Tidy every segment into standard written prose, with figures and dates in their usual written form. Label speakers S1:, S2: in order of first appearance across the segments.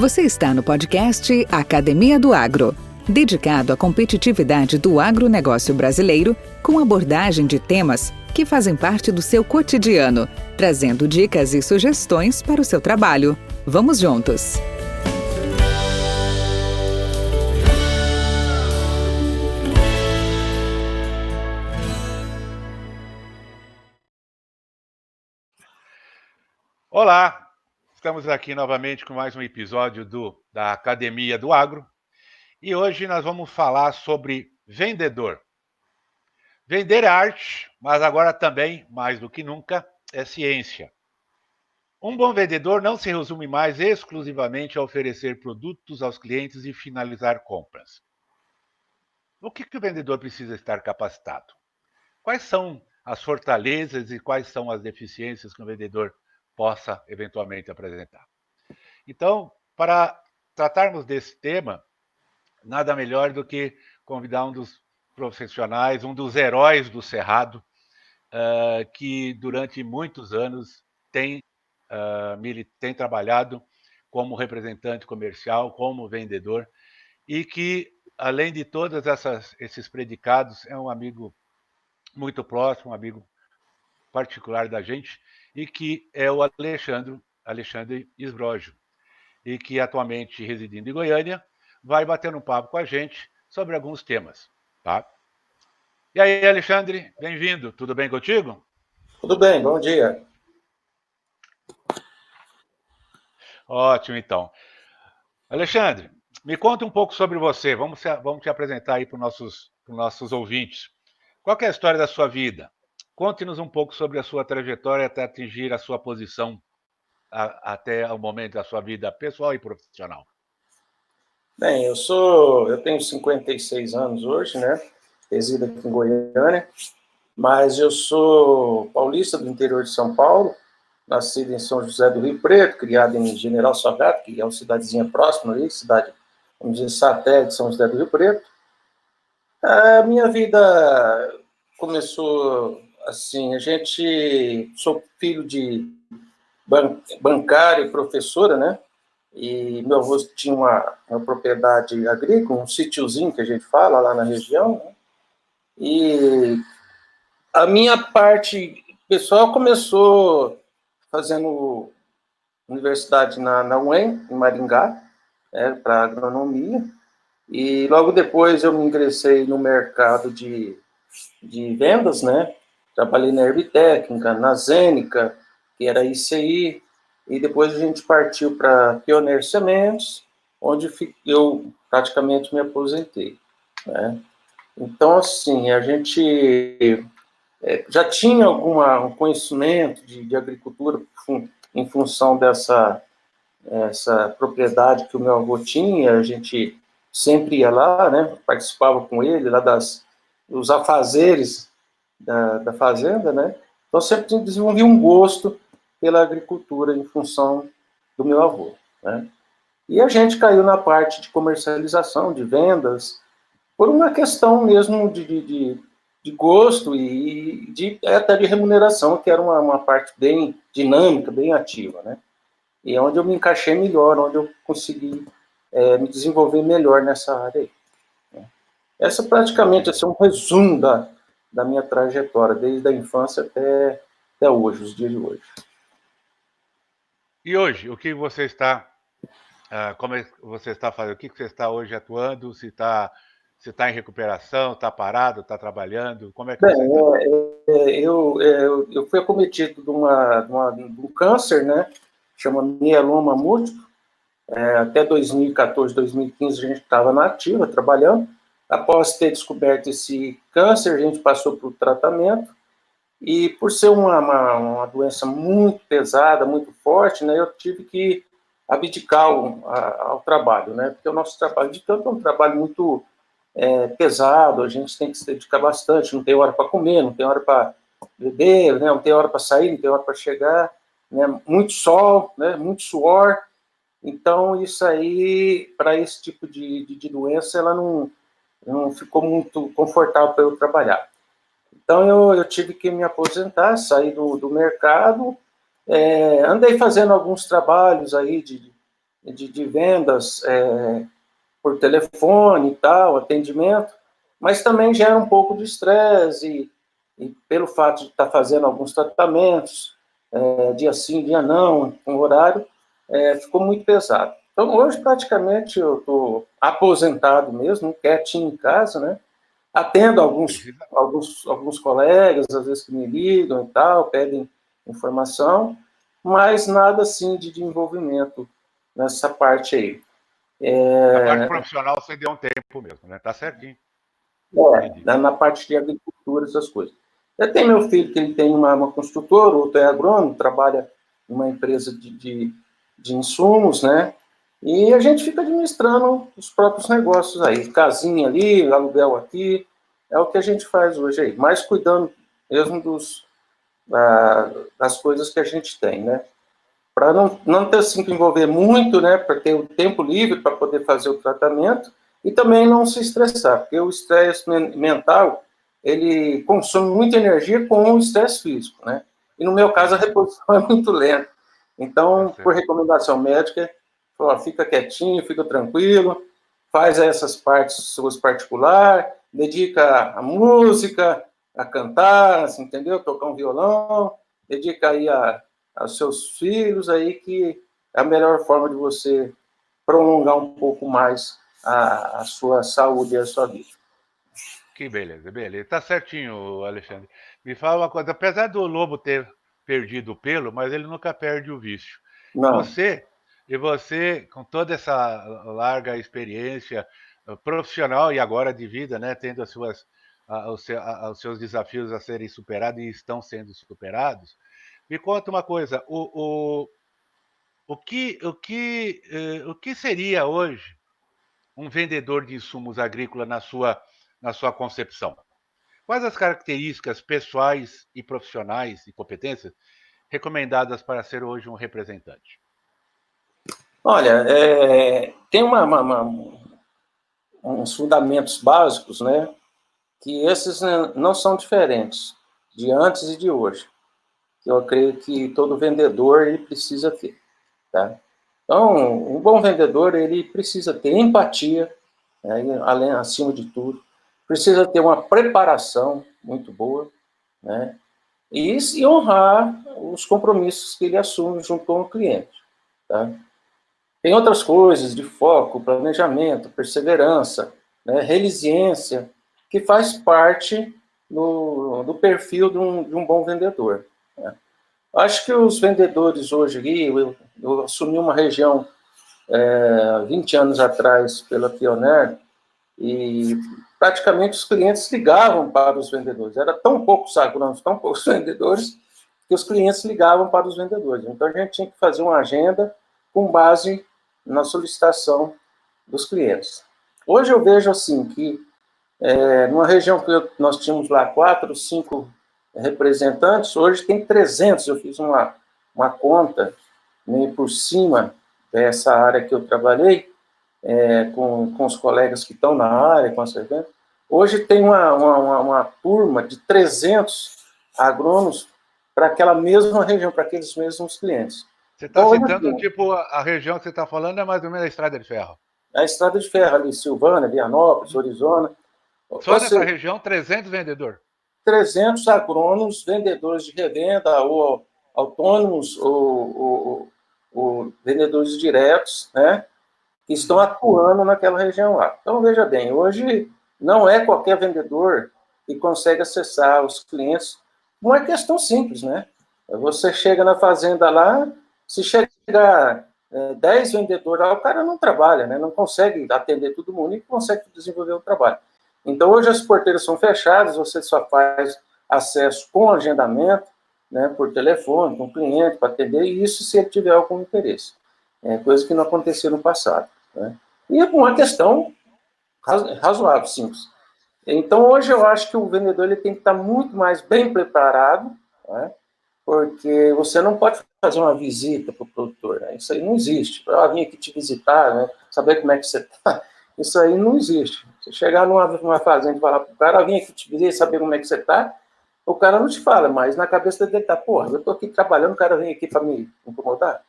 S1: Você está no podcast Academia do Agro, dedicado à competitividade do agronegócio brasileiro, com abordagem de temas que fazem parte do seu cotidiano, trazendo dicas e sugestões para o seu trabalho. Vamos juntos!
S2: Olá, estamos aqui novamente com mais um episódio da Academia do Agro e hoje nós vamos falar sobre vendedor. Vender é arte, mas agora também, mais do que nunca, é ciência. Um bom vendedor não se resume mais exclusivamente a oferecer produtos aos clientes e finalizar compras. O que o vendedor precisa estar capacitado? Quais são as fortalezas e quais são as deficiências que o vendedor possa eventualmente apresentar? Então, para tratarmos desse tema, nada melhor do que convidar um dos profissionais, um dos heróis do Cerrado, que durante muitos anos tem trabalhado como representante comercial, como vendedor, e que, além de todos esses predicados, é um amigo muito próximo, um amigo particular da gente, e que é o Alexandre Esbrógio, e que atualmente residindo em Goiânia, vai bater um papo com a gente sobre alguns temas, tá? E aí, Alexandre, bem-vindo, tudo bem contigo?
S3: Tudo bem, bom dia.
S2: Ótimo, então. Alexandre, me conta um pouco sobre você, vamos te apresentar aí para os nossos ouvintes. Qual é a história da sua vida? Conte-nos um pouco sobre a sua trajetória até atingir a sua posição até o momento da sua vida pessoal e profissional.
S3: Bem, eu tenho 56 anos hoje, né? Resido aqui em Goiânia, mas eu sou paulista do interior de São Paulo, nascido em São José do Rio Preto, criado em General Salgado, que é uma cidadezinha próxima ali, cidade, vamos dizer, satélite de São José do Rio Preto. A minha vida começou assim, sou filho de bancário e professora, né? E meu avô tinha uma propriedade agrícola, um sítiozinho que a gente fala lá na região, né? E a minha parte pessoal começou fazendo universidade na UEM, em Maringá, para agronomia, e logo depois eu me ingressei no mercado de vendas, né? Trabalhei na Herbitécnica, na Zênica, que era ICI, e depois a gente partiu para Pioneer Sementes, onde eu praticamente me aposentei, né? Então, assim, a gente já tinha um conhecimento de agricultura em função essa propriedade que o meu avô tinha, a gente sempre ia lá, né? Participava com ele lá dos afazeres da fazenda, né? Então, sempre desenvolvi um gosto pela agricultura em função do meu avô, né? E a gente caiu na parte de comercialização, de vendas, por uma questão mesmo de gosto e até de remuneração, que era uma parte bem dinâmica, bem ativa, né? E é onde eu me encaixei melhor, onde eu consegui me desenvolver melhor nessa área aí, né? Essa praticamente é um resumo da minha trajetória, desde a infância até hoje, os dias de hoje.
S2: E hoje, o que você está, como é que você está fazendo? O que você está hoje atuando? Se está em recuperação, está parado, está trabalhando? Como é que você está?
S3: Eu fui acometido de um câncer, né? Chama mieloma múltiplo. Até 2014, 2015 a gente estava na ativa, trabalhando. Após ter descoberto esse câncer, a gente passou para o tratamento. E por ser uma doença muito pesada, muito forte, né, eu tive que abdicar ao trabalho, né? Porque o nosso trabalho de campo é um trabalho muito pesado, a gente tem que se dedicar bastante, não tem hora para comer, não tem hora para beber, né? Não tem hora para sair, não tem hora para chegar, né? Muito sol, né? Muito suor. Então, isso aí, para esse tipo de doença, ela não ficou muito confortável para eu trabalhar. Então, eu tive que me aposentar, sair do mercado, andei fazendo alguns trabalhos aí de vendas por telefone e tal, atendimento, mas também gera um pouco de estresse e pelo fato de estar fazendo alguns tratamentos, dia sim, dia não, com horário, ficou muito pesado. Então, hoje, praticamente, eu estou aposentado mesmo, quietinho em casa, né? Atendo alguns colegas, às vezes, que me ligam e tal, pedem informação, mas nada, assim, de envolvimento nessa parte aí.
S2: A parte profissional você deu um tempo mesmo, né? Tá certinho.
S3: Na parte de agricultura, essas coisas. Eu tenho meu filho, que ele tem uma construtora, outro é agrônomo, trabalha numa empresa de insumos, né? E a gente fica administrando os próprios negócios aí, casinha ali, aluguel aqui, é o que a gente faz hoje aí, mas cuidando mesmo das coisas que a gente tem, né? Para não ter assim, que envolver muito, né? Para ter o tempo livre para poder fazer o tratamento e também não se estressar, porque o estresse mental, ele consome muita energia com o estresse físico, né? E no meu caso, a reposição é muito lenta. Então, por recomendação médica, fica quietinho, fica tranquilo, faz essas partes suas particulares, dedica a música, a cantar, assim, entendeu? Tocar um violão, dedica aí aos seus filhos, aí que é a melhor forma de você prolongar um pouco mais a sua saúde e a sua vida.
S2: Que beleza, beleza. Tá certinho, Alexandre. Me fala uma coisa, apesar do lobo ter perdido o pelo, mas ele nunca perde o vício.
S3: Não.
S2: E você, com toda essa larga experiência profissional e agora de vida, né, tendo os seus desafios a serem superados e estão sendo superados, me conta uma coisa, o que seria hoje um vendedor de insumos agrícolas na sua concepção? Quais as características pessoais e profissionais e competências recomendadas para ser hoje um representante?
S3: Olha, tem uns fundamentos básicos, né, que esses não são diferentes de antes e de hoje. Eu creio que todo vendedor ele precisa ter, tá? Então, um bom vendedor ele precisa ter empatia, né, acima de tudo, precisa ter uma preparação muito boa, né, e honrar os compromissos que ele assume junto com o cliente, tá? Tem outras coisas de foco, planejamento, perseverança, né, resiliência, que faz parte do perfil de um bom vendedor, né? Acho que os vendedores hoje, eu assumi uma região 20 anos atrás pela Pioneer, e praticamente os clientes ligavam para os vendedores. Era tão poucos agrônomos, tão poucos vendedores, que os clientes ligavam para os vendedores. Então, a gente tinha que fazer uma agenda com base na solicitação dos clientes. Hoje eu vejo assim que, numa região que nós tínhamos lá 4, 5 representantes, hoje tem 300. Eu fiz uma conta meio por cima dessa área que eu trabalhei, com os colegas que estão na área, com as eventos. Hoje tem uma turma de 300 agrônomos para aquela mesma região, para aqueles mesmos clientes.
S2: Você está citando, tipo, a região que você está falando é mais ou menos a Estrada de Ferro.
S3: A Estrada de Ferro ali, Silvânia, Vianópolis, Orizona.
S2: Só nessa região, 300 vendedores?
S3: 300 agrônomos, vendedores de revenda, ou autônomos, ou vendedores diretos, né, que estão atuando naquela região lá. Então, veja bem, hoje não é qualquer vendedor que consegue acessar os clientes. Uma questão simples, né? Você chega na fazenda lá, se chegar 10 vendedores lá, o cara não trabalha, né? Não consegue atender todo mundo e consegue desenvolver o trabalho. Então, hoje as porteiras são fechadas, você só faz acesso com agendamento, né, por telefone, com o cliente, para atender, e isso se ele tiver algum interesse. Coisa que não acontecia no passado, né? E é uma questão razoável, simples. Então, hoje eu acho que o vendedor ele tem que estar muito mais bem preparado, né? Porque você não pode fazer uma visita para o produtor, né? Isso aí não existe. Vim aqui te visitar, né, saber como é que você está. Isso aí não existe. Você chegar numa fazenda e falar para o cara, vim aqui te visitar, saber como é que você está, o cara não te fala, mas na cabeça dele está, porra, eu estou aqui trabalhando, o cara vem aqui para me incomodar.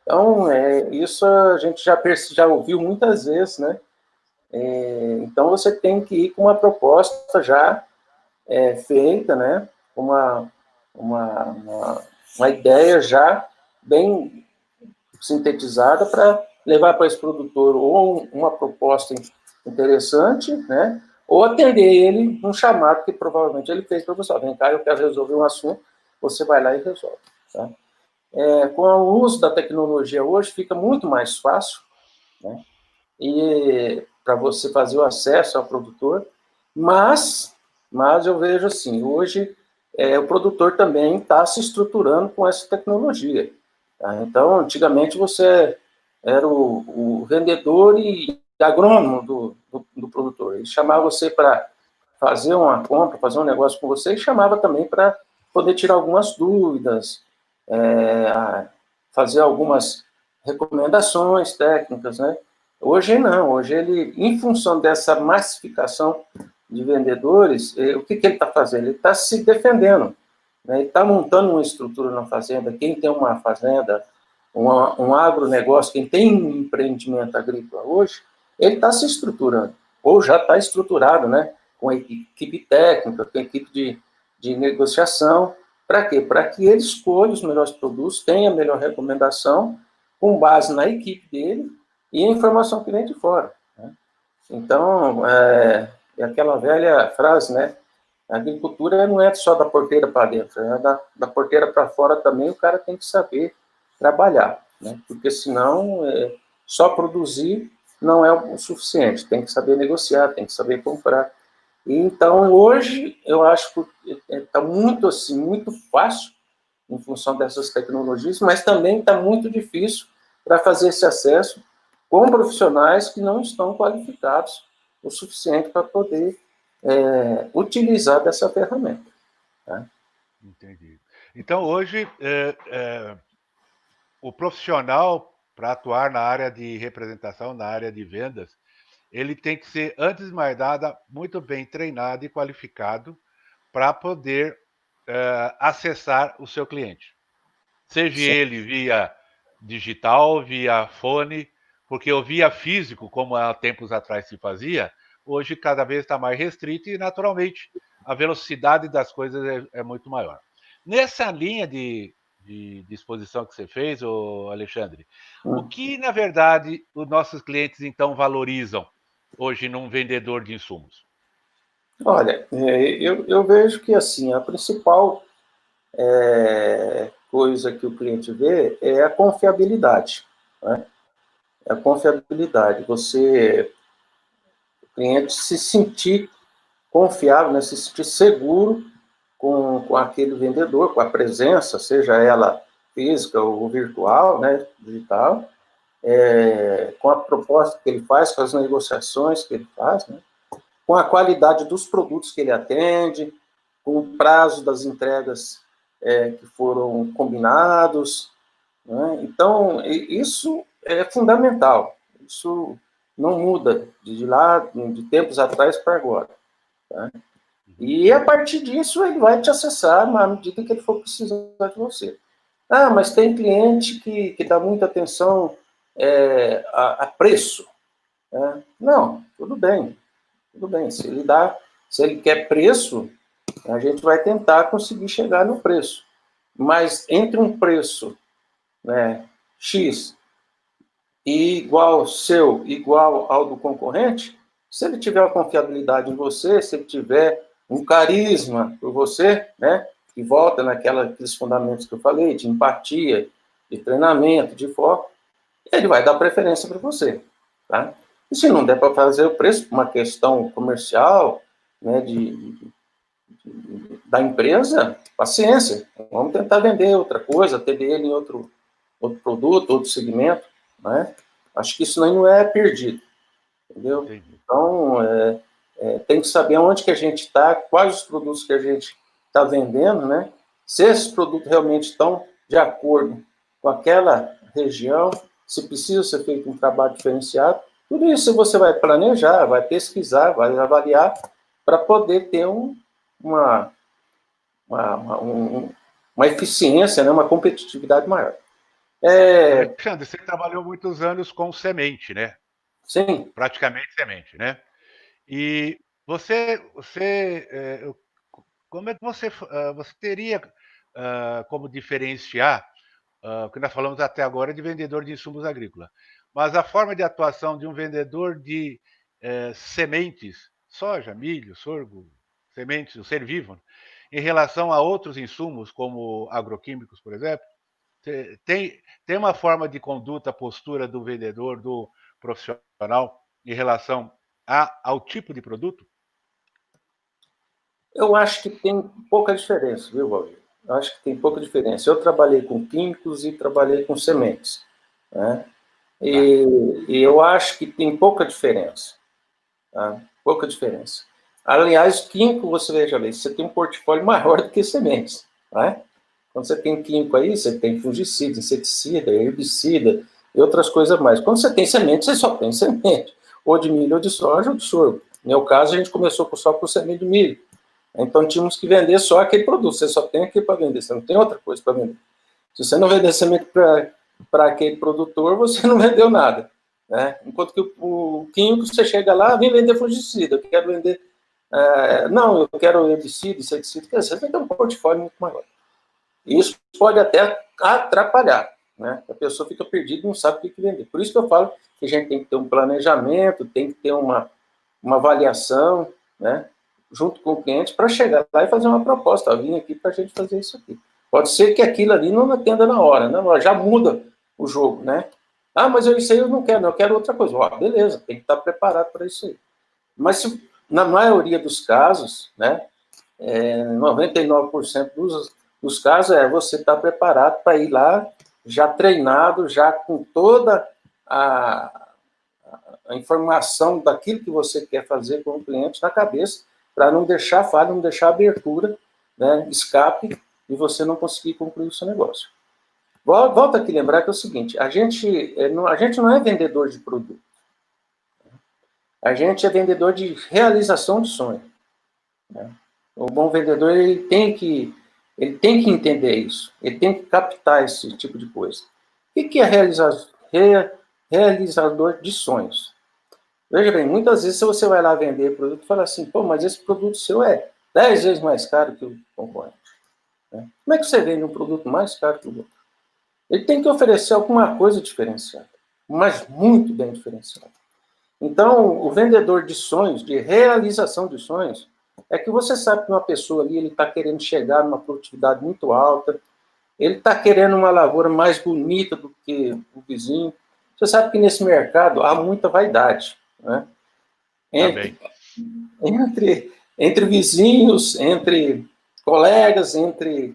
S3: Então, isso a gente já ouviu muitas vezes, né? Então, você tem que ir com uma proposta já feita, né? Uma ideia já bem sintetizada para levar para esse produtor ou uma proposta interessante, né? Ou atender ele num chamado que provavelmente ele fez para você. Vem cá, eu quero resolver um assunto, você vai lá e resolve. Tá? Com o uso da tecnologia hoje fica muito mais fácil, né? E para você fazer o acesso ao produtor, mas eu vejo assim, hoje o produtor também está se estruturando com essa tecnologia. Tá? Então, antigamente você era o vendedor e agrônomo do produtor. Ele chamava você para fazer uma compra, fazer um negócio com você, e chamava também para poder tirar algumas dúvidas, fazer algumas recomendações técnicas, né? Hoje não, hoje ele, em função dessa massificação de vendedores, o que ele está fazendo? Ele está se defendendo, né? Ele está montando uma estrutura na fazenda. Quem tem uma fazenda, um agronegócio, quem tem um empreendimento agrícola hoje, ele está se estruturando, ou já está estruturado, né? Com equipe técnica, com equipe de negociação. Para quê? Para que ele escolha os melhores produtos, tenha a melhor recomendação, com base na equipe dele e a informação que vem de fora. Né? Então, é aquela velha frase, né? A agricultura não é só da porteira para dentro, é da porteira para fora também. O cara tem que saber trabalhar, né? Porque senão só produzir não é o suficiente, tem que saber negociar, tem que saber comprar. E então hoje eu acho que está muito assim, muito fácil em função dessas tecnologias, mas também está muito difícil para fazer esse acesso com profissionais que não estão qualificados o suficiente para poder utilizar dessa ferramenta. Tá?
S2: Entendi. Então, hoje, o profissional, para atuar na área de representação, na área de vendas, ele tem que ser, antes de mais nada, muito bem treinado e qualificado para poder acessar o seu cliente. Seja
S3: Sim.
S2: ele via digital, via fone, porque o via físico, como há tempos atrás se fazia, hoje cada vez está mais restrito e, naturalmente, a velocidade das coisas é muito maior. Nessa linha de exposição que você fez, Alexandre, o que, na verdade, os nossos clientes, então, valorizam hoje num vendedor de insumos?
S3: Olha, eu vejo que assim, a principal coisa que o cliente vê é a confiabilidade. Né? É a confiabilidade. O cliente se sentir confiável, né? Se sentir seguro com aquele vendedor, com a presença, seja ela física ou virtual, né? Digital, com a proposta que ele faz, com as negociações que ele faz, né? Com a qualidade dos produtos que ele atende, com o prazo das entregas que foram combinados. Né? Então, isso é fundamental. Isso não muda de tempos atrás para agora. Tá? E a partir disso, ele vai te acessar na medida que ele for precisar de você. Ah, mas tem cliente que dá muita atenção a preço. Né? Não, tudo bem. Tudo bem. Se ele quer preço, a gente vai tentar conseguir chegar no preço. Mas entre um preço, né, X e igual ao do concorrente, se ele tiver uma confiabilidade em você, se ele tiver um carisma por você, né, que volta naqueles fundamentos que eu falei, de empatia, de treinamento, de foco, ele vai dar preferência para você. Tá? E se não der para fazer o preço, uma questão comercial, né, da empresa, paciência, vamos tentar vender outra coisa, atender ele em outro produto, outro segmento, né? Acho que isso não é perdido, entendeu? Entendi. Então, tem que saber onde que a gente está, quais os produtos que a gente está vendendo, né? Se esses produtos realmente estão de acordo com aquela região, se precisa ser feito um trabalho diferenciado, tudo isso você vai planejar, vai pesquisar, vai avaliar, para poder ter uma eficiência, né? Uma competitividade maior.
S2: Alexandre, você trabalhou muitos anos com semente, né?
S3: Sim.
S2: Praticamente semente, né? E como é que você teria como diferenciar, o que nós falamos até agora de vendedor de insumos agrícolas, mas a forma de atuação de um vendedor de sementes, soja, milho, sorgo, sementes, o ser vivo, em relação a outros insumos, como agroquímicos, por exemplo? Tem uma forma de conduta, postura do vendedor, do profissional, em relação ao tipo de produto?
S3: Eu acho que tem pouca diferença, viu, Valdir? Eu acho que tem pouca diferença. Eu trabalhei com químicos e trabalhei com sementes, né? E eu acho que tem pouca diferença, tá? Pouca diferença. Aliás, químico, você veja bem, você tem um portfólio maior do que sementes, né? Quando você tem químico aí, você tem fungicida, inseticida, herbicida e outras coisas mais. Quando você tem semente, você só tem semente, ou de milho, ou de soja, ou de sorgo. No meu caso, a gente começou só com semente de milho. Então, tínhamos que vender só aquele produto. Você só tem aquilo para vender, você não tem outra coisa para vender. Se você não vender semente para aquele produtor, você não vendeu nada, né? Enquanto que o químico, você chega lá, vem vender fungicida, eu quero vender... não, eu quero herbicida, inseticida, quer dizer, você vai ter um portfólio muito maior. E isso pode até atrapalhar, né? A pessoa fica perdida e não sabe o que vender. Por isso que eu falo que a gente tem que ter um planejamento, tem que ter uma avaliação, né, junto com o cliente, para chegar lá e fazer uma proposta. Eu vim aqui para a gente fazer isso aqui. Pode ser que aquilo ali não atenda na hora, né? Já muda o jogo, né? Ah, mas isso aí eu não quero, eu quero outra coisa. Ó, beleza, tem que estar preparado para isso aí. Mas se, na maioria dos casos, né, 99% dos casos você estar preparado para ir lá, já treinado, já com toda a informação daquilo que você quer fazer com o cliente na cabeça, para não deixar falha, não deixar abertura, né, escape, e você não conseguir concluir o seu negócio. Volto aqui a lembrar que é o seguinte, a gente não é vendedor de produto. A gente é vendedor de realização de sonho, né? O bom vendedor, ele tem que entender isso, ele tem que captar esse tipo de coisa. O que é realizador de sonhos? Veja bem, muitas vezes você vai lá vender produto e fala assim, pô, mas esse produto seu é 10 vezes mais caro que o concorrente, né? Como é que você vende um produto mais caro que o outro? Ele tem que oferecer alguma coisa diferenciada, mas muito bem diferenciada. Então, o vendedor de sonhos, de realização de sonhos, é que você sabe que uma pessoa ali, ele está querendo chegar numa produtividade muito alta, ele está querendo uma lavoura mais bonita do que o vizinho. Você sabe que nesse mercado há muita vaidade, né? Entre vizinhos, entre colegas, entre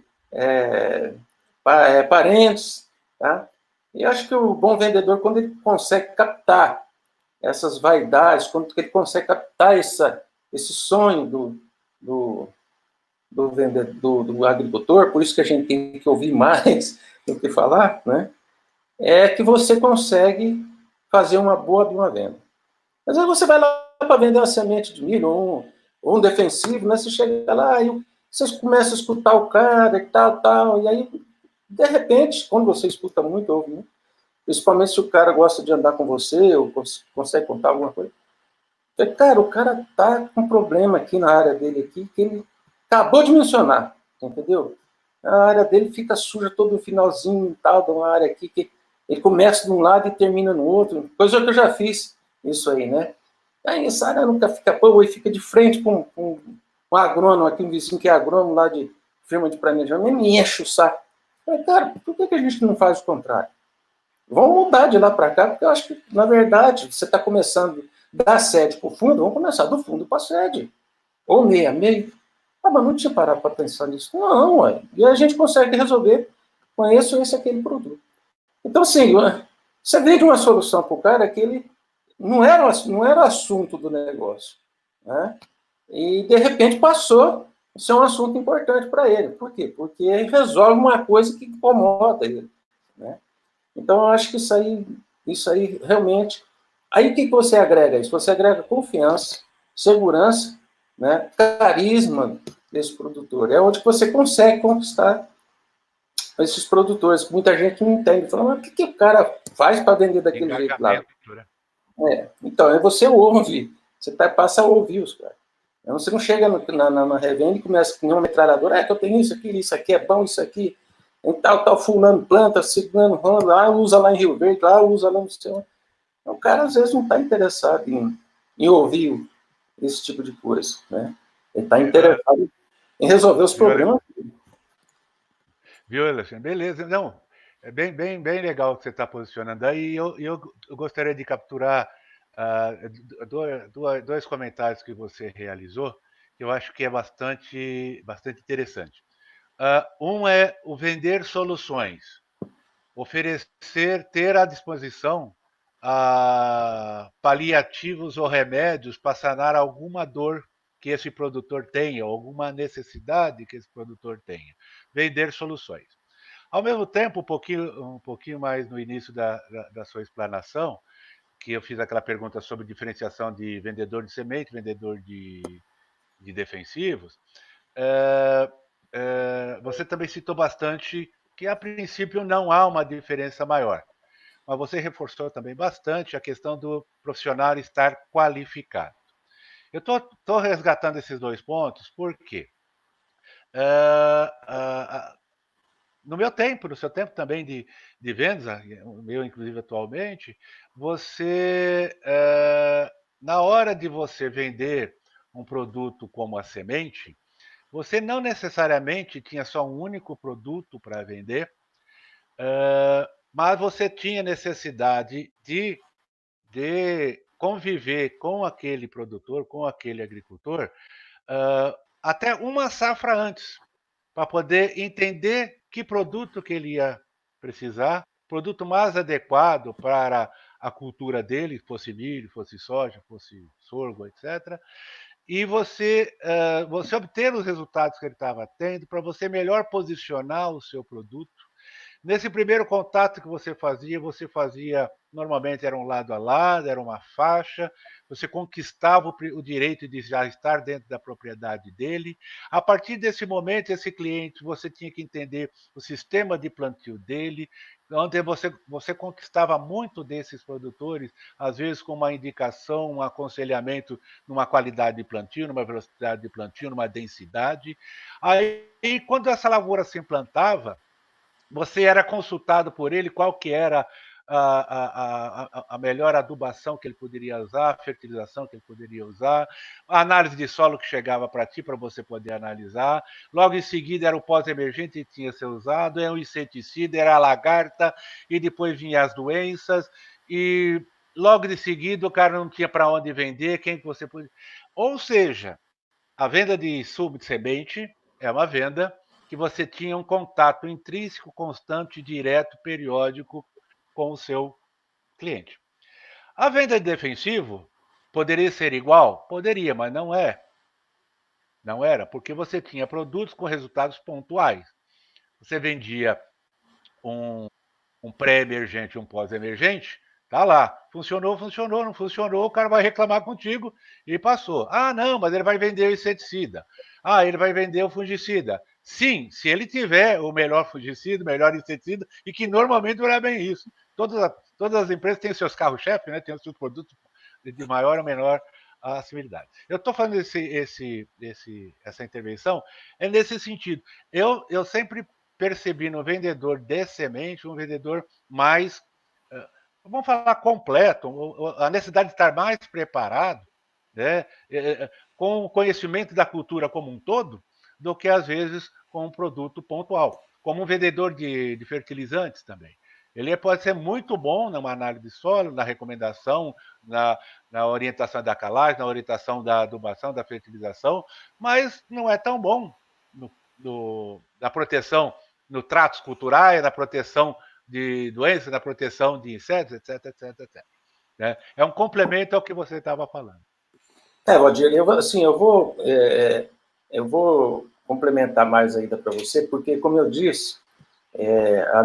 S3: parentes, tá? E acho que o bom vendedor, quando ele consegue captar essas vaidades, quando ele consegue captar esse sonho do agricultor, por isso que a gente tem que ouvir mais do que falar, né? É que você consegue fazer uma boa de uma venda. Mas aí você vai lá para vender uma semente de milho ou um defensivo, né? Você chega lá e você começa a escutar o cara e tal, e aí, de repente, quando você escuta muito, ouve, né? Principalmente se o cara gosta de andar com você ou consegue contar alguma coisa. Cara, o cara tá com um problema aqui na área dele aqui, que ele acabou de mencionar, entendeu? A área dele fica suja todo no finalzinho e tal, de uma área aqui que ele começa de um lado e termina no outro, coisa que eu já fiz isso aí, né? Aí essa área nunca fica boa e fica de frente com um agrônomo aqui, um vizinho que é agrônomo lá de firma de planejamento, me enche o saco. Falei, cara, por que a gente não faz o contrário? Vamos mudar de lá para cá, porque eu acho que, na verdade, você está começando da sede para o fundo, vamos começar do fundo para a sede. Ou meio a meio. Ah, mas não tinha parado para pensar nisso. Não, ué. E a gente consegue resolver com esse aquele produto. Então, assim, você vende uma solução para o cara que ele não era assunto do negócio, né? E, de repente, passou a ser um assunto importante para ele. Por quê? Porque ele resolve uma coisa que incomoda ele, né? Então, eu acho que isso aí realmente... Aí, o que você agrega isso? Você agrega confiança, segurança, né, carisma desse produtor. É onde você consegue conquistar esses produtores, muita gente não entende, fala, mas o que o cara faz para vender daquele jeito lá? Então, aí você ouve, você passa a ouvir os caras. Você não chega na revenda e começa com uma metralhadora, que eu tenho isso aqui é bom, isso aqui, em tal, fulano planta, ciclano, lá, usa lá em Rio Verde, lá, usa lá no céu. Então, o cara, às vezes, não está interessado em ouvir esse tipo de coisa, né? Ele está interessado em resolver os problemas.
S2: Viu, Alexandre? Beleza. Não, é bem legal o que você está posicionando aí. Eu gostaria de capturar dois comentários que você realizou, que eu acho que é bastante interessante. Um é o vender soluções, oferecer, ter à disposição paliativos ou remédios para sanar alguma dor que esse produtor tenha, alguma necessidade que esse produtor tenha. Vender soluções. Ao mesmo tempo, um pouquinho mais no início da sua explanação, que eu fiz aquela pergunta sobre diferenciação de vendedor de semente, vendedor de defensivos, você também citou bastante que, a princípio, não há uma diferença maior. Mas você reforçou também bastante a questão do profissional estar qualificado. Eu estou resgatando esses dois pontos porque no meu tempo, no seu tempo também de vendas, o meu inclusive atualmente, você, na hora de você vender um produto como a semente, você não necessariamente tinha só um único produto para vender, mas você tinha necessidade de conviver com aquele produtor, com aquele agricultor, até uma safra antes, para poder entender que produto que ele ia precisar, produto mais adequado para a cultura dele, fosse milho, fosse soja, fosse sorgo, etc. E você obter os resultados que ele estava tendo para você melhor posicionar o seu produto. Nesse primeiro contato que você fazia, normalmente era um lado a lado, era uma faixa, você conquistava o direito de já estar dentro da propriedade dele. A partir desse momento, esse cliente, você tinha que entender o sistema de plantio dele, onde você conquistava muito desses produtores, às vezes com uma indicação, um aconselhamento numa qualidade de plantio, numa velocidade de plantio, numa densidade. Aí, quando essa lavoura se implantava, você era consultado por ele qual que era a melhor adubação que ele poderia usar, a fertilização que ele poderia usar, a análise de solo que chegava para ti, para você poder analisar. Logo em seguida era o pós-emergente que tinha que ser usado, era o inseticida, era a lagarta, e depois vinham as doenças, e logo de seguida o cara não tinha para onde vender, quem que você podia... Ou seja, a venda de subsemente é uma venda que você tinha um contato intrínseco, constante, direto, periódico com o seu cliente. A venda de defensivo poderia ser igual? Poderia, mas não é. Não era, porque você tinha produtos com resultados pontuais. Você vendia um pré-emergente, um pós-emergente, tá lá. Funcionou, não funcionou, o cara vai reclamar contigo e passou. Ah, não, mas ele vai vender o inseticida. Ah, ele vai vender o fungicida. Sim, se ele tiver o melhor fungicida, o melhor inseticida, e que normalmente não é bem isso. Todas as empresas têm seus carros-chefe, né? Têm os seus produtos de maior ou menor acessibilidade. Eu estou fazendo essa intervenção nesse sentido. Eu sempre percebi no vendedor de semente um vendedor mais, vamos falar, completo, a necessidade de estar mais preparado, né, com o conhecimento da cultura como um todo, do que às vezes com um produto pontual, como um vendedor de fertilizantes também. Ele pode ser muito bom numa análise de solo, na recomendação, na orientação da calagem, na orientação da adubação, da fertilização, mas não é tão bom na proteção, no tratos culturais, na proteção de doenças, na proteção de insetos, etc. Né? É um complemento ao que você estava falando.
S3: Valdir, eu vou complementar mais ainda para você, porque, como eu disse, a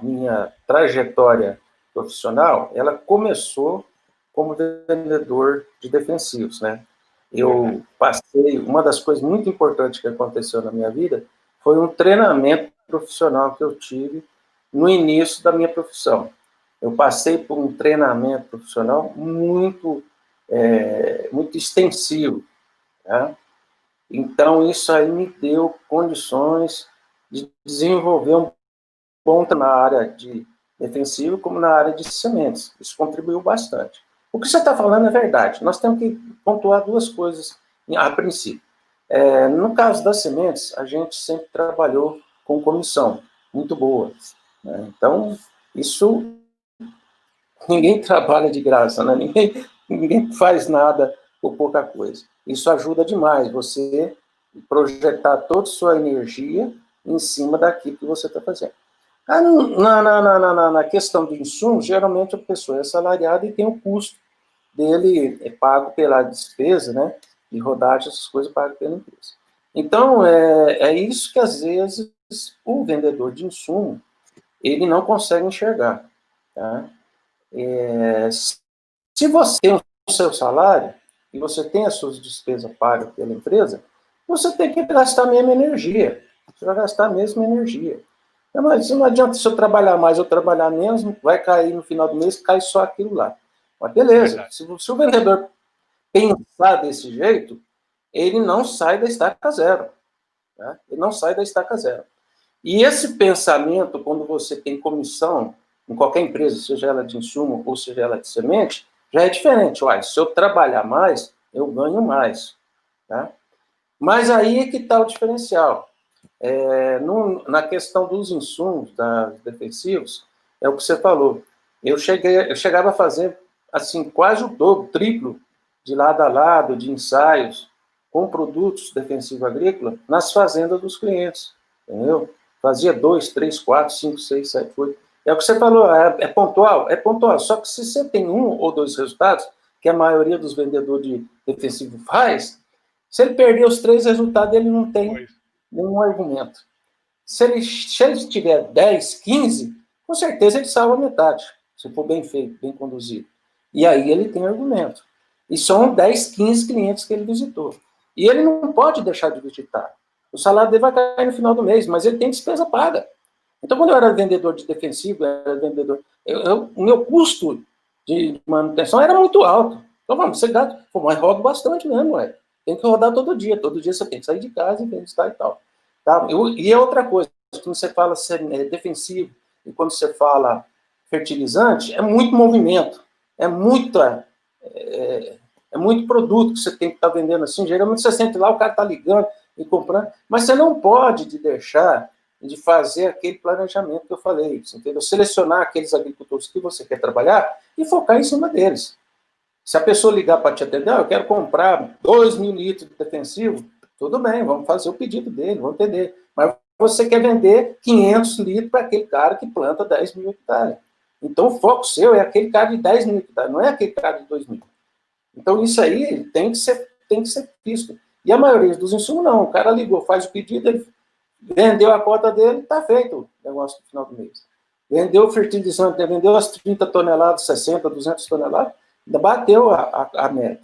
S3: minha trajetória profissional, ela começou como vendedor de defensivos, né? Eu passei, uma das coisas muito importantes que aconteceu na minha vida foi um treinamento profissional que eu tive no início da minha profissão. Eu passei por um treinamento profissional muito extensivo, tá? Então, isso aí me deu condições de desenvolver um bom na área de defensivo como na área de sementes. Isso contribuiu bastante. O que você está falando é verdade. Nós temos que pontuar duas coisas a princípio. No caso das sementes, a gente sempre trabalhou com comissão muito boa, né? Então, isso ninguém trabalha de graça, né? Ninguém faz nada por pouca coisa. Isso ajuda demais você projetar toda a sua energia em cima daquilo que você está fazendo. Na questão do insumo, geralmente a pessoa é assalariada e tem o custo dele pago pela despesa, né? De rodagem, essas coisas pago pela empresa. Então, é isso que às vezes o vendedor de insumo ele não consegue enxergar, tá? Se você tem o seu salário e você tem as suas despesas pagas pela empresa, você tem que gastar a mesma energia. Você vai gastar a mesma energia. Mas não adianta se eu trabalhar mais ou trabalhar menos, vai cair no final do mês, cai só aquilo lá. Mas beleza, se o vendedor pensar desse jeito, ele não sai da estaca zero. Tá? Ele não sai da estaca zero. E esse pensamento, quando você tem comissão em qualquer empresa, seja ela de insumo ou seja ela de semente, já é diferente. Olha, se eu trabalhar mais, eu ganho mais. Tá? Mas aí é que está o diferencial. Na questão dos insumos defensivos, é o que você falou. Eu chegava a fazer assim, quase o dobro, triplo, de lado a lado, de ensaios, com produtos defensivo agrícola, nas fazendas dos clientes. Entendeu? Fazia 2, 3, 4, 5, 6, 7, 8. É o que você falou, é pontual? É pontual. Só que se você tem um ou dois resultados, que a maioria dos vendedores de defensivo faz, se ele perder os 3 resultados, ele não tem nenhum argumento. Se ele tiver 10, 15, com certeza ele salva metade, se for bem feito, bem conduzido. E aí ele tem argumento. E são 10, 15 clientes que ele visitou. E ele não pode deixar de visitar. O salário dele vai cair no final do mês, mas ele tem despesa paga. Então, quando eu era vendedor de defensivo, o meu custo de manutenção era muito alto. Então, vamos, você gasta, mas roda bastante mesmo, ué. Tem que rodar todo dia você tem que sair de casa e visitar e tal. Tá? E é outra coisa, quando você fala defensivo e quando você fala fertilizante, é muito movimento, é muito produto que você tem que estar vendendo assim. Geralmente você sente lá, o cara está ligando e comprando, mas você não pode deixar de fazer aquele planejamento que eu falei, entendeu? Selecionar aqueles agricultores que você quer trabalhar e focar em cima deles. Se a pessoa ligar para te atender, eu quero comprar 2.000 litros de defensivo, tudo bem, vamos fazer o pedido dele, vamos entender. Mas você quer vender 500 litros para aquele cara que planta 10 mil hectares. Então, o foco seu é aquele cara de 10 mil hectares, não é aquele cara de 2 mil. Então, isso aí tem que ser visto. E a maioria dos insumos, não. O cara ligou, faz o pedido, ele vendeu a cota dele, está feito o negócio no final do mês. Vendeu o fertilizante, vendeu as 30 toneladas, 60, 200 toneladas, ainda bateu a meta.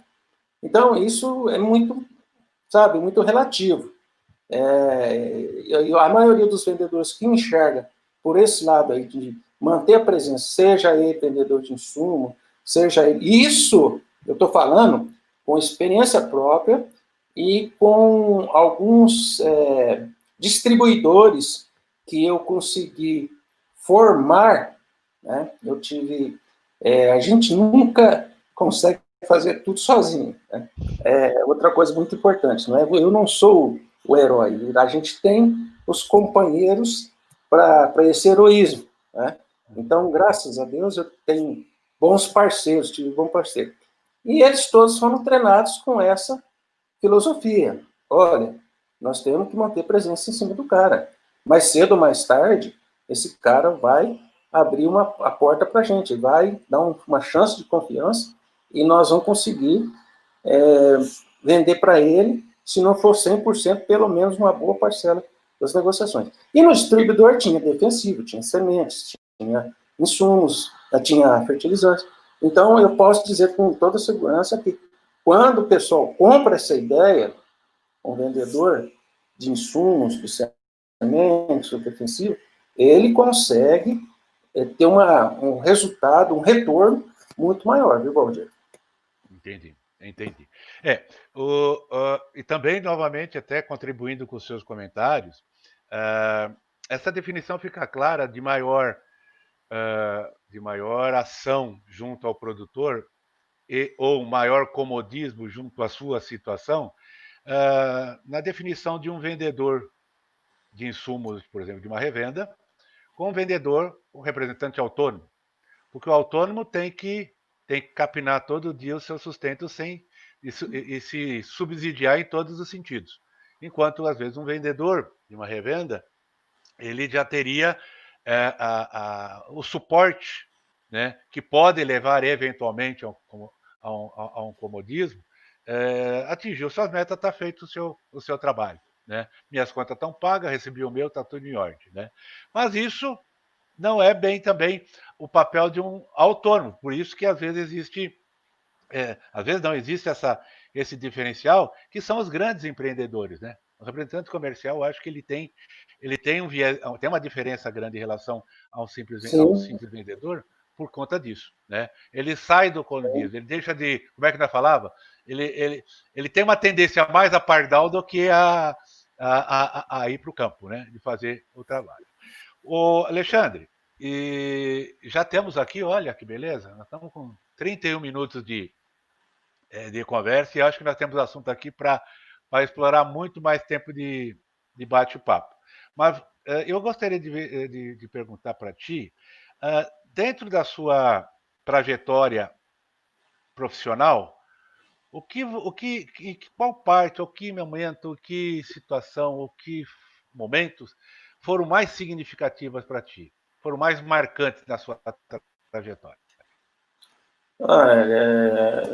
S3: Então, isso é muito, muito relativo. A maioria dos vendedores que enxerga por esse lado aí de manter a presença, seja ele vendedor de insumo, seja ele... Isso, eu estou falando com experiência própria e com alguns distribuidores que eu consegui formar, né? Eu tive... a gente nunca consegue fazer tudo sozinho, né? Outra coisa muito importante, não é? Eu não sou o herói, a gente tem os companheiros para esse heroísmo, né? Então, graças a Deus, eu tenho bons parceiros, tive bom parceiro. E eles todos foram treinados com essa filosofia. Olha, nós temos que manter presença em cima do cara. Mais cedo ou mais tarde, esse cara vai abrir a porta para a gente, vai dar uma chance de confiança e nós vamos conseguir vender para ele, se não for 100%, pelo menos uma boa parcela das negociações. E no distribuidor tinha defensivo, tinha sementes, tinha insumos, tinha fertilizantes. Então, eu posso dizer com toda segurança que quando o pessoal compra essa ideia, um vendedor de insumos, de semente defensiva, ele consegue ter um resultado, um retorno muito maior, viu, Valdir?
S2: Entendi. E também, novamente, até contribuindo com os seus comentários, essa definição fica clara de maior ação junto ao produtor ou maior comodismo junto à sua situação, na definição de um vendedor de insumos, por exemplo, de uma revenda, com um vendedor, um representante autônomo. Porque o autônomo tem que capinar todo dia o seu sustento e se subsidiar em todos os sentidos. Enquanto, às vezes, um vendedor de uma revenda, ele já teria o suporte, né, que pode levar, eventualmente, a um comodismo, atingiu suas metas, está feito o seu trabalho. Né? Minhas contas estão pagas, recebi o meu, está tudo em ordem. Né? Mas isso não é bem também o papel de um autônomo. Por isso que às vezes existe esse diferencial, que são os grandes empreendedores. Né? O representante comercial, eu acho que ele tem uma diferença grande em relação ao simples vendedor por conta disso. Né? Ele sai do comodismo, ele deixa de... Como é que nós falava? Ele tem uma tendência mais a pardal do que a ir para o campo, né? De fazer o trabalho. Ô, Alexandre, e já temos aqui, olha que beleza, nós estamos com 31 minutos de conversa e acho que nós temos assunto aqui para explorar muito mais tempo de bate-papo. Mas eu gostaria de perguntar para ti, dentro da sua trajetória profissional, qual parte, ou que momento, ou que situação, ou que momentos foram mais significativas para ti? Foram mais marcantes na sua trajetória?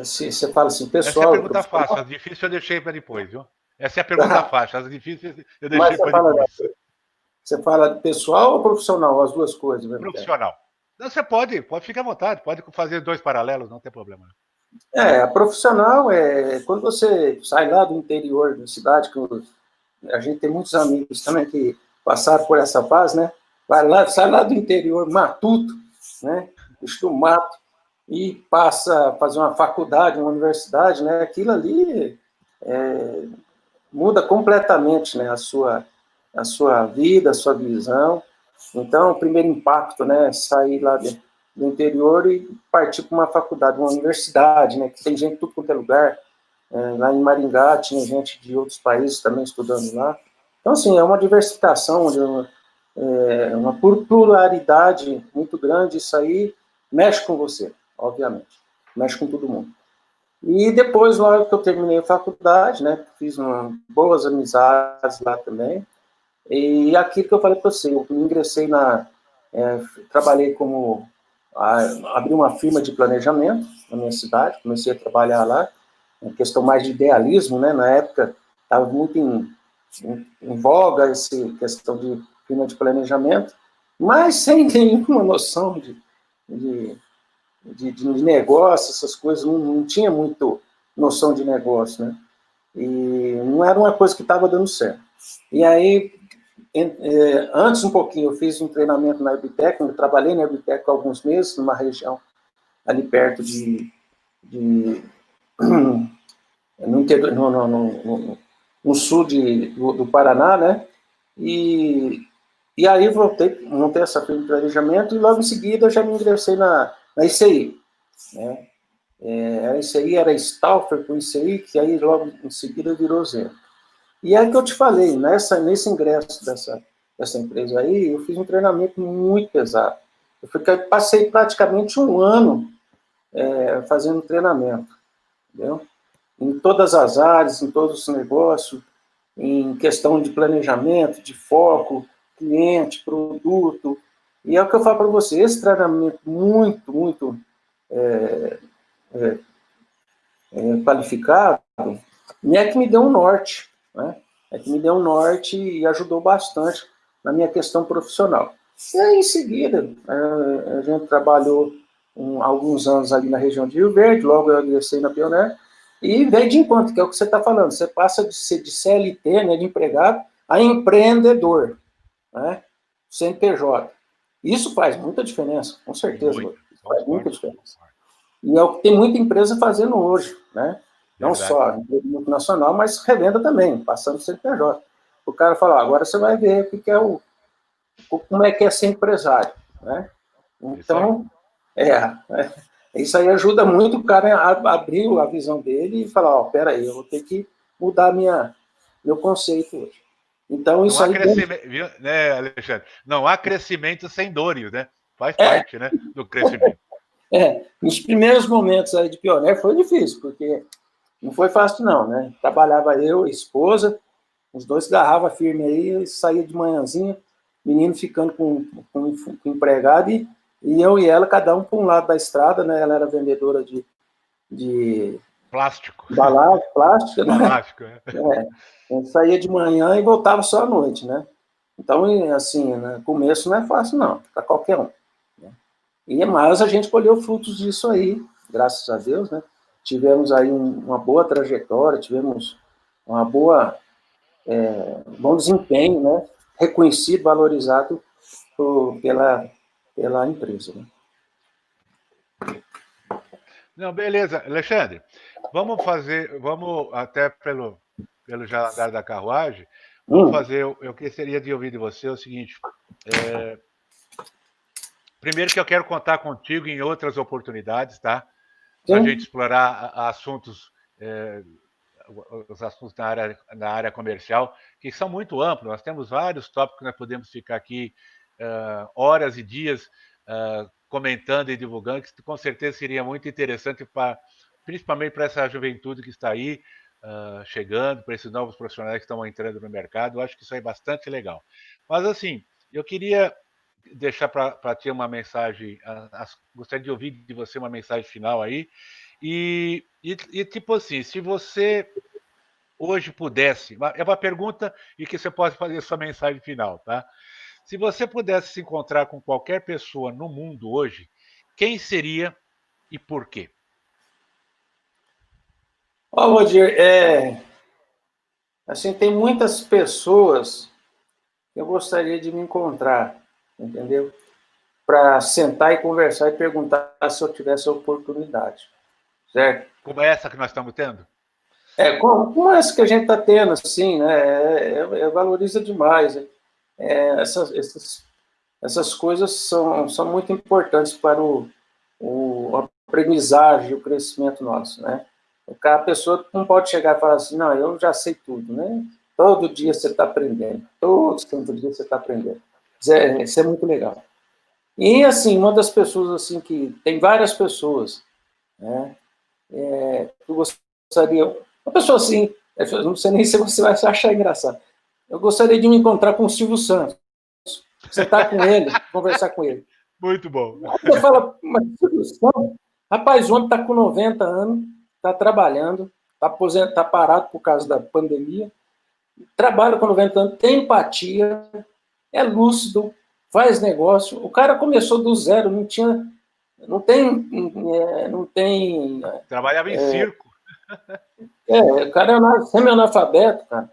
S3: Se você fala assim, pessoal...
S2: Essa é a pergunta fácil, as difíceis eu deixei para depois, viu? Essa é a pergunta fácil, as difíceis eu deixei para depois.
S3: Você fala de pessoal ou profissional? As duas coisas. Mesmo
S2: profissional. Você pode ficar à vontade, pode fazer dois paralelos, não tem problema.
S3: A profissional é quando você sai lá do interior da cidade, que a gente tem muitos amigos também que passaram por essa fase, né? Sai lá do interior, matuto, né? Do mato, e passa a fazer uma faculdade, uma universidade, né? Aquilo ali muda completamente, né? A sua vida, a sua visão. Então, o primeiro impacto, né? Sair lá do interior e partir para uma faculdade, uma universidade, né? Que tem gente de tudo quanto é lugar. Lá em Maringá tinha gente de outros países também estudando lá. Então, assim, é uma diversificação, uma pluralidade muito grande. Isso aí mexe com você, obviamente. Mexe com todo mundo. E depois, logo que eu terminei a faculdade, né? Fiz boas amizades lá também. E aquilo que eu falei para você, eu ingressei trabalhei abri uma firma de planejamento na minha cidade, comecei a trabalhar lá, questão mais de idealismo, né? Na época estava muito em voga essa questão de firma de planejamento, mas sem nenhuma noção de negócio, essas coisas, não tinha muito noção de negócio, né? E não era uma coisa que estava dando certo. E aí, antes um pouquinho, eu fiz um treinamento na Herbitec, eu trabalhei na Herbitec há alguns meses, numa região ali perto no sul do Paraná, né? E aí montei essa firma de planejamento e logo em seguida eu já me ingressei na ICI, né? A ICI era Stauffer com ICI, que aí logo em seguida virou Zeno. E é que eu te falei, nesse ingresso dessa empresa aí, eu fiz um treinamento muito pesado. Eu passei praticamente um ano fazendo treinamento, entendeu? Em todas as áreas, em todos os negócios, em questão de planejamento, de foco, cliente, produto. E é o que eu falo para você, esse treinamento muito, muito qualificado, é que me deu um norte, né? É que me deu um norte e ajudou bastante na minha questão profissional. E aí, em seguida, a gente trabalhou alguns anos ali na região de Rio Verde, logo eu ingressei na Pioneer, e veio de encontro, que é o que você está falando, você passa de ser de CLT, né, de empregado, a empreendedor. né? CNPJ. Isso faz muita diferença, com certeza.
S2: Muito.
S3: Faz muita diferença. E é o que tem muita empresa fazendo hoje, né? Não só empresa multinacional, mas revenda também, passando CNPJ. O cara fala, agora você vai ver o que é como é que é ser empresário, né? Então, isso aí ajuda muito o cara a abrir a visão dele e falar, ó, peraí, eu vou ter que mudar meu conceito hoje. Então, isso aí...
S2: né, Alexandre? Não há crescimento sem dores, né? Faz parte, né, do crescimento.
S3: Nos primeiros momentos aí de pioneiro foi difícil, porque não foi fácil não, né? Trabalhava eu, a esposa, os dois garravam firme aí, saía de manhãzinha, menino ficando com empregado, e eu e ela, cada um para um lado da estrada, né? Ela era vendedora de
S2: plástico.
S3: Embalagem, plástica, né?
S2: Plástico,
S3: Eu saía de manhã e voltava só à noite, né? Então, assim, no começo não é fácil não, para qualquer um. Mas a gente colheu frutos disso aí, graças a Deus, né? Tivemos aí uma boa trajetória, tivemos uma bom desempenho, né? Reconhecido, valorizado pela empresa. Né?
S2: Não, beleza. Alexandre, vamos até pelo já andar da carruagem, vamos fazer, eu gostaria de ouvir de você o seguinte, primeiro que eu quero contar contigo em outras oportunidades, tá? Para a gente explorar assuntos, os assuntos na área comercial, que são muito amplos. Nós temos vários tópicos que nós podemos ficar aqui horas e dias comentando e divulgando, que com certeza seria muito interessante, principalmente para essa juventude que está aí chegando, para esses novos profissionais que estão entrando no mercado. Eu acho que isso é bastante legal. Mas, assim, eu queria deixar para ti uma mensagem, gostaria de ouvir de você uma mensagem final aí, e tipo assim, se você hoje pudesse, é uma pergunta e que você pode fazer sua mensagem final, tá? Se você pudesse se encontrar com qualquer pessoa no mundo hoje, quem seria e por quê?
S3: Rodir, assim, tem muitas pessoas que eu gostaria de me encontrar, entendeu? Para sentar e conversar e perguntar se eu tivesse a oportunidade, certo?
S2: Como essa que nós estamos tendo?
S3: Como essa que a gente está tendo, assim, né? Valoriza demais. Essas coisas são muito importantes para a aprendizagem, o crescimento nosso, né? A pessoa não pode chegar e falar assim, não, eu já sei tudo, né? Todo dia você está aprendendo, todo santo dia você está aprendendo. Isso é muito legal. E, assim, uma das pessoas, assim, que tem várias pessoas, né? Eu gostaria, uma pessoa assim, eu não sei nem se você vai achar engraçado, eu gostaria de me encontrar com o Silvio Santos, sentar com ele, conversar com ele.
S2: Muito bom.
S3: Aí você fala, mas Silvio Santos, rapaz, o homem está com 90 anos, está trabalhando, está parado por causa da pandemia, trabalha com 90 anos, tem empatia, é lúcido, faz negócio. O cara começou do zero, não tem.
S2: Trabalhava em circo.
S3: O cara é semi-analfabeto, cara,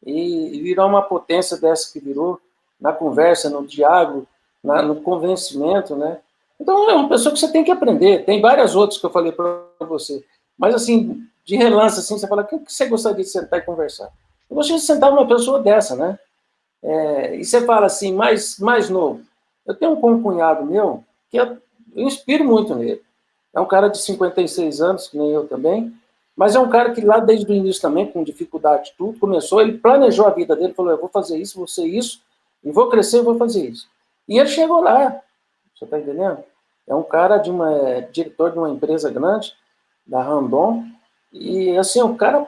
S3: e virou uma potência dessa que virou, na conversa, no diálogo, no convencimento, né? Então, é uma pessoa que você tem que aprender. Tem várias outras que eu falei para você. Mas, assim, de relance, assim, você fala, quem que você gostaria de sentar e conversar? Eu gostaria de sentar com uma pessoa dessa, né? E você fala assim, mais novo. Eu tenho um cunhado meu que eu inspiro muito nele. É um cara de 56 anos, que nem eu também, mas é um cara que lá desde o início também, com dificuldade de tudo, começou, ele planejou a vida dele, falou, eu vou fazer isso, vou ser isso, e vou crescer, vou fazer isso. E ele chegou lá, você está entendendo? É um cara diretor de uma empresa grande, da Randon, e assim, é um cara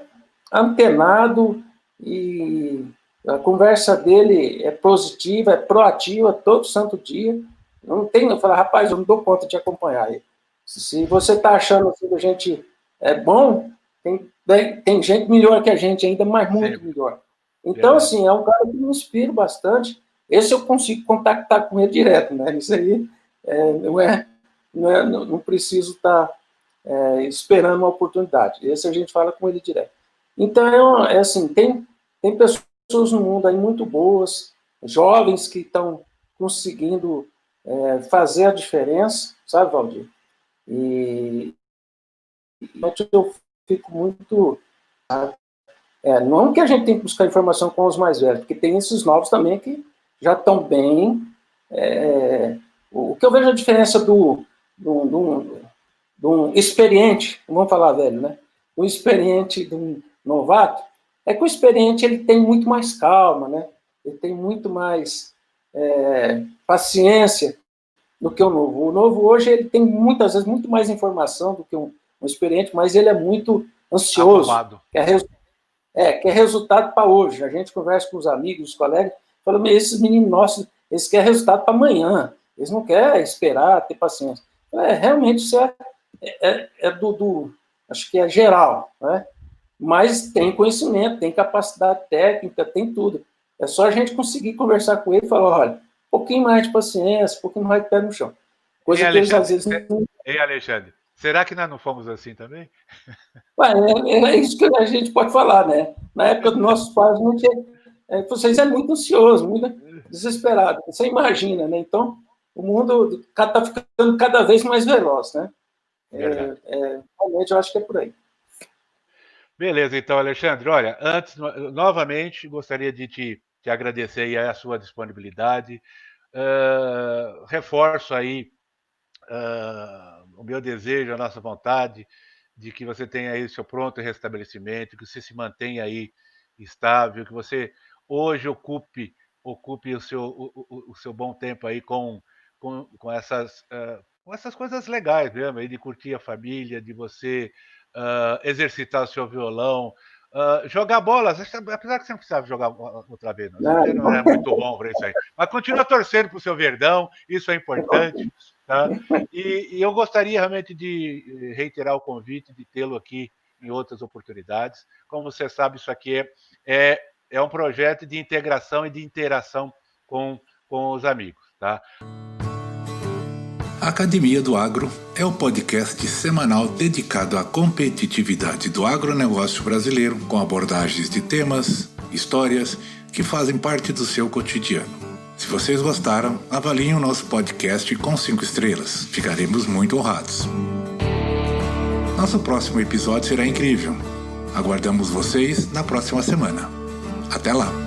S3: antenado, e a conversa dele é positiva, é proativa, todo santo dia. Eu falo, rapaz, eu não dou conta de acompanhar ele. Se você está achando assim, que a gente é bom, tem gente melhor que a gente ainda, mas muito melhor. Então, assim, é um cara que me inspira bastante. Esse eu consigo contactar com ele direto, né? Isso aí não preciso estar esperando uma oportunidade. Esse a gente fala com ele direto. Então, assim, tem pessoas no mundo aí muito boas, jovens que estão conseguindo fazer a diferença, sabe, Valdir? E eu fico muito... não que a gente tem que buscar informação com os mais velhos, porque tem esses novos também que já estão bem... o que eu vejo a diferença do experiente, não vamos falar velho, né? Do experiente e do novato, é que o experiente ele tem muito mais calma, né? Ele tem muito mais paciência do que o novo. O novo hoje ele tem muitas vezes muito mais informação do que um experiente, mas ele é muito ansioso. Quer resultado para hoje. A gente conversa com os amigos, os colegas, fala, mas esses meninos nossos, eles querem resultado para amanhã. Eles não querem esperar, ter paciência. Realmente isso acho que é geral, né? Mas tem conhecimento, tem capacidade técnica, tem tudo. É só a gente conseguir conversar com ele e falar, olha, um pouquinho mais de paciência, um pouquinho mais de pé no chão. Coisa que eles às vezes não...
S2: Ei, Alexandre, será que nós não fomos assim também?
S3: É isso que a gente pode falar, né? Na época dos nossos pais, não tinha... vocês é muito ansioso, muito desesperado. Você imagina, né? Então, o mundo está ficando cada vez mais veloz, né? Realmente, eu acho que é por aí.
S2: Beleza, então, Alexandre, olha, antes, novamente, gostaria de te agradecer aí a sua disponibilidade. Reforço aí o meu desejo, a nossa vontade de que você tenha aí o seu pronto restabelecimento, que você se mantenha aí estável, que você hoje ocupe o seu bom tempo aí com essas coisas legais mesmo, aí de curtir a família, de você exercitar o seu violão, jogar bola, apesar que você não precisava jogar outra vez, não. Você não é muito bom para isso aí. Mas continua torcendo para o seu Verdão, isso é importante. Tá? E eu gostaria realmente de reiterar o convite, de tê-lo aqui em outras oportunidades. Como você sabe, isso aqui é um projeto de integração e de interação com os amigos. Tá?
S4: A Academia do Agro é o podcast semanal dedicado à competitividade do agronegócio brasileiro, com abordagens de temas, histórias que fazem parte do seu cotidiano. Se vocês gostaram, avaliem o nosso podcast com 5 estrelas. Ficaremos muito honrados. Nosso próximo episódio será incrível. Aguardamos vocês na próxima semana. Até lá!